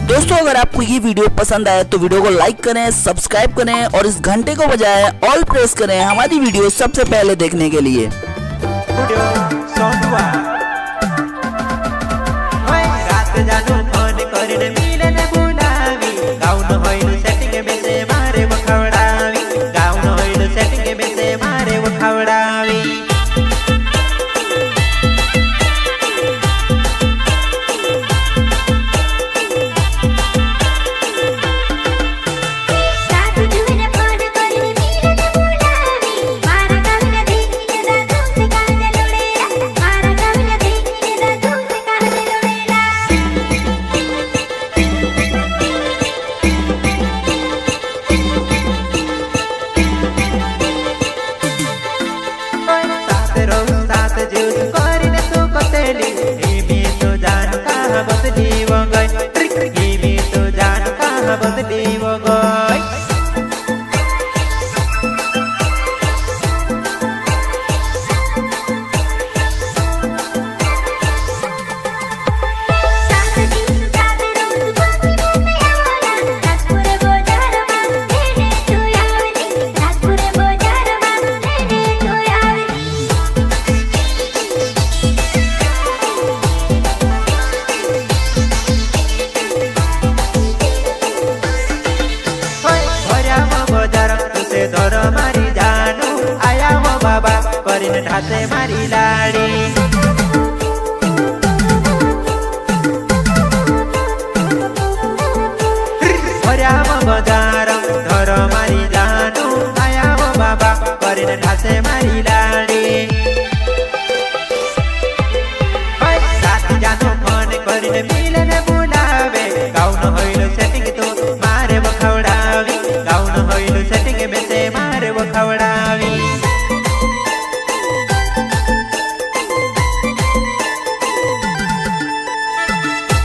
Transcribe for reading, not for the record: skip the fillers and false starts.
दोस्तों अगर आपको ये वीडियो पसंद आए तो वीडियो को लाइक करें, सब्सक्राइब करें और इस घंटे को बजाएं, ऑल प्रेस करें हमारी वीडियो सबसे पहले देखने के लिए। धरो मारी जानू आया हो बाबा करीन ढाते मारी लाड़ी बजार धरो मारी जानू आया हो बाबा करीन ढाते मारी लाड़ी साथी जानू फोन करीन मिलन बुलावे गाउन होइलो सेटिंग तो मारे बखौड़ावी गाउन होइलो सेटिंग में से मारे बखौड़ावी